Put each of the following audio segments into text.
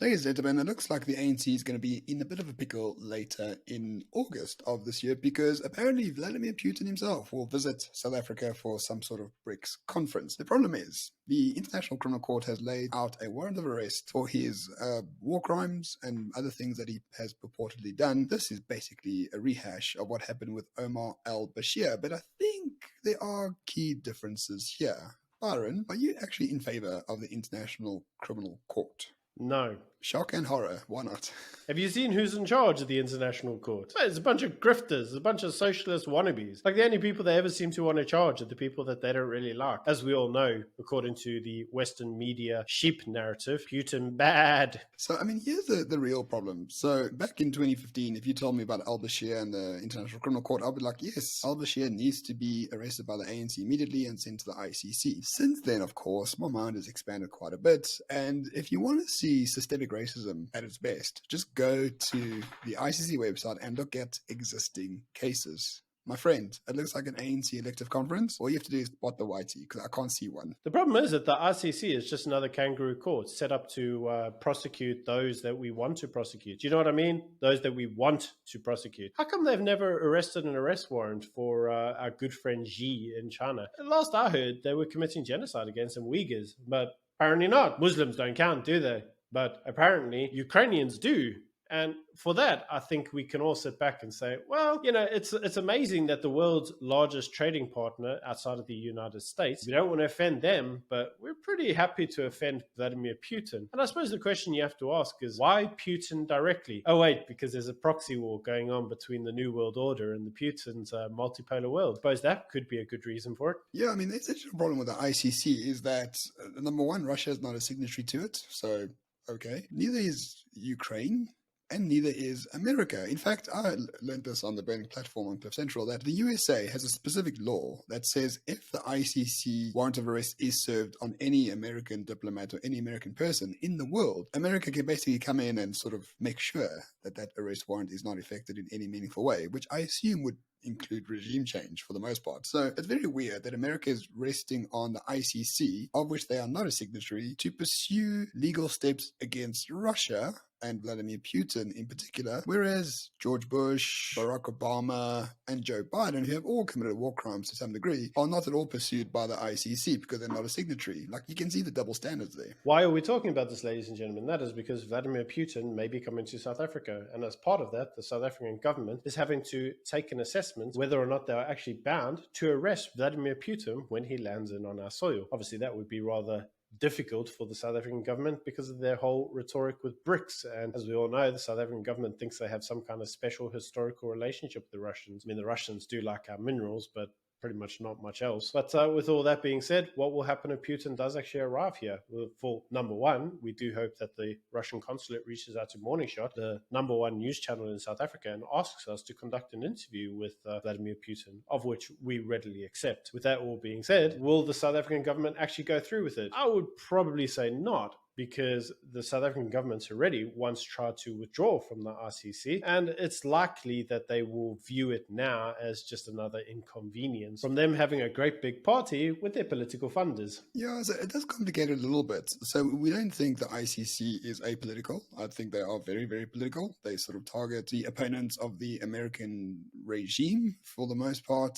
Ladies and gentlemen, it looks like the ANC is going to be in a bit of a pickle later in August of this year because apparently Vladimir Putin himself will visit South Africa for some sort of BRICS conference. The problem is the International Criminal Court has laid out a warrant of arrest for his war crimes and other things that he has purportedly done. This is basically a rehash of what happened with Omar al-Bashir, but I think there are key differences here. Byron, are you actually in favor of the International Criminal Court? No. Shock and horror. Why not? Have you seen who's in charge of the International Court? It's a bunch of grifters, a bunch of socialist wannabes. Like, the only people they ever seem to want to charge are the people that they don't really like. As we all know, according to the Western media sheep narrative, Putin bad. So, I mean, here's the real problem. So, back in 2015, if you told me about al-Bashir and the International Criminal Court, I'd be like, yes, al-Bashir needs to be arrested by the ANC immediately and sent to the ICC. Since then, of course, my mind has expanded quite a bit. And if you want to see systemic racism at its best, just go to the ICC website and look at existing cases. My friend, it looks like an ANC elective conference. All you have to do is spot the whitey, because I can't see one. The problem is that the ICC is just another kangaroo court set up to prosecute those that we want to prosecute. Do you know what I mean? Those that we want to prosecute. How come they've never arrested an arrest warrant for our good friend Xi in China? Last I heard, they were committing genocide against some Uyghurs, but apparently not. Muslims don't count, do they? But apparently Ukrainians do. And for that, I think we can all sit back and say, well, you know, it's amazing that the world's largest trading partner outside of the United States, we don't want to offend them, but we're pretty happy to offend Vladimir Putin. And I suppose the question you have to ask is, why Putin directly? Oh, wait, because there's a proxy war going on between the New World Order and the Putin's multipolar world. I suppose that could be a good reason for it. Yeah, I mean, the essential problem with the ICC is that, number one, Russia is not a signatory to it. So, okay. Neither is Ukraine. And neither is America. In fact, I learned this on the Burning Platform on Cliff Central, that the USA has a specific law that says if the ICC warrant of arrest is served on any American diplomat or any American person in the world, America can basically come in and sort of make sure that that arrest warrant is not effected in any meaningful way, which I assume would include regime change for the most part. So it's very weird that America is resting on the ICC, of which they are not a signatory, to pursue legal steps against Russia and Vladimir Putin in particular, whereas George Bush, Barack Obama, and Joe Biden, who have all committed war crimes to some degree, are not at all pursued by the ICC because they're not a signatory. Like, you can see the double standards there. Why are we talking about this, ladies and gentlemen? That is because Vladimir Putin may be coming to South Africa, and as part of that, the South African government is having to take an assessment whether or not they are actually bound to arrest Vladimir Putin when he lands in on our soil. Obviously, that would be rather difficult for the South African government because of their whole rhetoric with BRICS. And as we all know, the South African government thinks they have some kind of special historical relationship with the Russians. I mean, the Russians do like our minerals, but pretty much not much else. But with all that being said, what will happen if Putin does actually arrive here? Well, for number one, we do hope that the Russian consulate reaches out to Morning Shot, the number one news channel in South Africa, and asks us to conduct an interview with Vladimir Putin, of which we readily accept. With that all being said, will the South African government actually go through with it? I would probably say not, because the South African government's already once tried to withdraw from the ICC, and it's likely that they will view it now as just another inconvenience from them having a great big party with their political funders. Yeah, so it does complicate it a little bit. So we don't think the ICC is apolitical. I think they are very, very political. They sort of target the opponents of the American regime for the most part.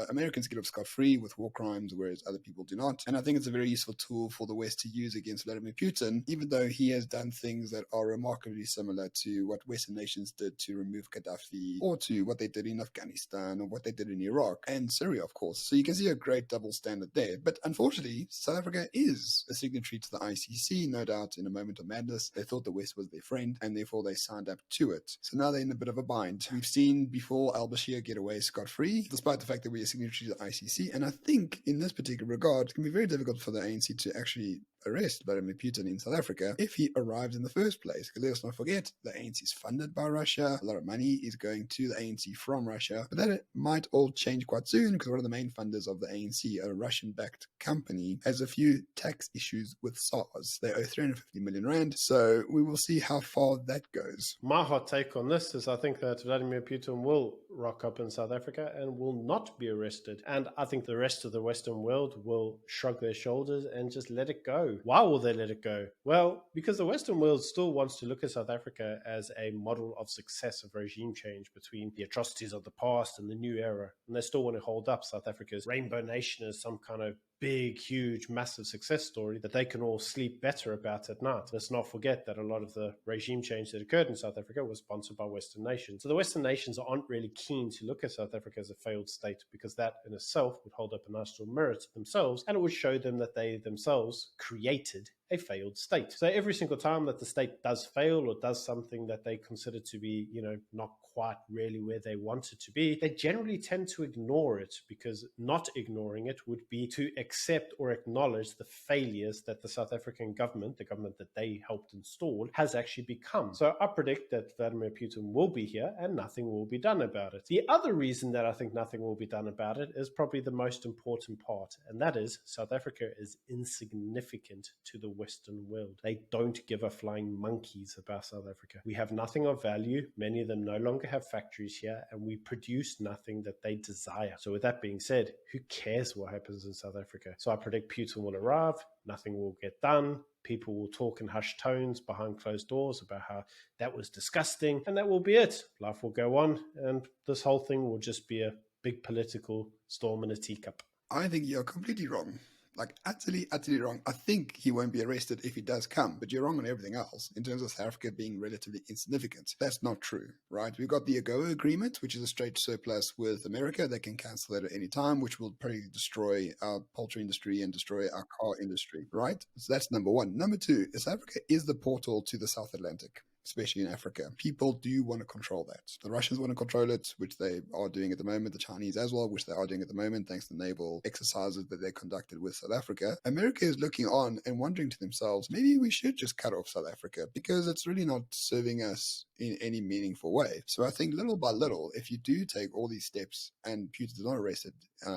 Americans get off scot-free with war crimes, whereas other people do not. And I think it's a very useful tool for the West to use against Vladimir Putin, even though he has done things that are remarkably similar to what Western nations did to remove Gaddafi, or to what they did in Afghanistan, or what they did in Iraq, and Syria, of course. So you can see a great double standard there. But unfortunately, South Africa is a signatory to the ICC, no doubt in a moment of madness. They thought the West was their friend, and therefore they signed up to it. So now they're in a bit of a bind. We've seen before al-Bashir get away scot-free, despite the fact that we're a signatory to the ICC. And I think in this particular regard, it can be very difficult for the ANC to actually arrest Vladimir Putin in South Africa if he arrives in the first place. Because let's not forget, the ANC is funded by Russia. A lot of money is going to the ANC from Russia. But that might all change quite soon, because one of the main funders of the ANC, a Russian-backed company, has a few tax issues with SARS. They owe 350 million rand. So we will see how far that goes. My hot take on this is I think that Vladimir Putin will rock up in South Africa and will not be arrested. And I think the rest of the Western world will shrug their shoulders and just let it go. Why will they let it go? Well, because the Western world still wants to look at South Africa as a model of success of regime change between the atrocities of the past and the new era. And they still want to hold up South Africa's rainbow nation as some kind of big, huge, massive success story that they can all sleep better about at night. Let's not forget that a lot of the regime change that occurred in South Africa was sponsored by Western nations. So the Western nations aren't really keen to look at South Africa as a failed state, because that in itself would hold up a nice little mirror to themselves, and it would show them that they themselves created a failed state. So every single time that the state does fail or does something that they consider to be, not quite really where they want it to be, they generally tend to ignore it, because not ignoring it would be to accept or acknowledge the failures that the South African government, the government that they helped install, has actually become. So I predict that Vladimir Putin will be here and nothing will be done about it. The other reason that I think nothing will be done about it is probably the most important part, and that is South Africa is insignificant to the Western world. They don't give a flying monkeys about South Africa. We have nothing of value. Many of them no longer have factories here, and we produce nothing that they desire. So with that being said, who cares what happens in South Africa? So I predict Putin will arrive, nothing will get done, people will talk in hushed tones behind closed doors about how that was disgusting, and that will be it. Life will go on, and this whole thing will just be a big political storm in a teacup. I think you're completely wrong. Like, utterly, utterly wrong. I think he won't be arrested if he does come, but you're wrong on everything else in terms of South Africa being relatively insignificant. That's not true, right? We've got the AGOA agreement, which is a straight surplus with America. They can cancel that at any time, which will probably destroy our poultry industry and destroy our car industry, right? So that's number one. Number two, South Africa is the portal to the South Atlantic, especially in Africa. People do want to control that. The Russians want to control it, which they are doing at the moment. The Chinese as well, which they are doing at the moment, thanks to the naval exercises that they conducted with South Africa. America is looking on and wondering to themselves, maybe we should just cut off South Africa, because it's really not serving us in any meaningful way. So I think little by little, if you do take all these steps and Putin is not arrested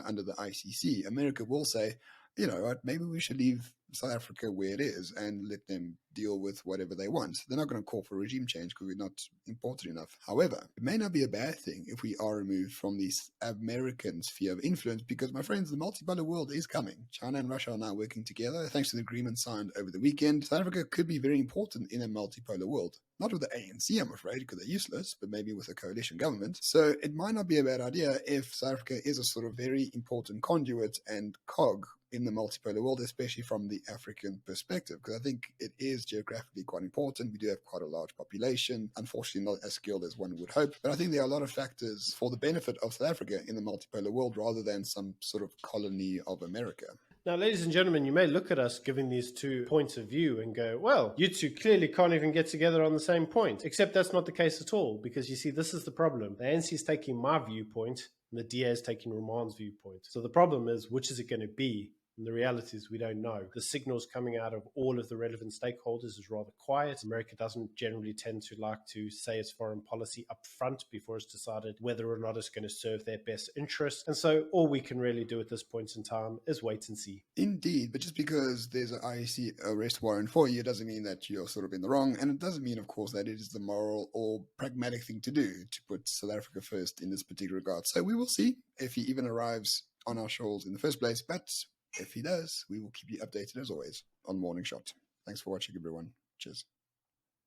under the ICC, America will say, you know what, maybe we should leave South Africa where it is and let them deal with whatever they want. They're not going to call for regime change because we're not important enough. However, it may not be a bad thing if we are removed from this American sphere of influence, because, my friends, the multipolar world is coming. China and Russia are now working together. Thanks to the agreement signed over the weekend, South Africa could be very important in a multipolar world. Not with the ANC, I'm afraid, because they're useless, but maybe with a coalition government. So it might not be a bad idea if South Africa is a sort of very important conduit and cog in the multipolar world, especially from the African perspective, because I think it is geographically quite important. We do have quite a large population, unfortunately not as skilled as one would hope, but I think there are a lot of factors for the benefit of South Africa in the multipolar world rather than some sort of colony of America. Now, ladies and gentlemen, you may look at us giving these 2 points of view and go, well, you two clearly can't even get together on the same point. Except that's not the case at all, because you see, this is the problem. The ANC is taking my viewpoint and the DA is taking Roman's viewpoint. So the problem is, which is it going to be? And the reality is we don't know. The signals coming out of all of the relevant stakeholders is rather quiet. America doesn't generally tend to like to say its foreign policy up front before it's decided whether or not it's going to serve their best interests. And so all we can really do at this point in time is wait and see. Indeed, but just because there's an IEC arrest warrant for you doesn't mean that you're sort of in the wrong. And it doesn't mean, of course, that it is the moral or pragmatic thing to do to put South Africa first in this particular regard. So we will see if he even arrives on our shores in the first place. But if he does, we will keep you updated as always on Morning Shot. Thanks for watching, everyone. Cheers.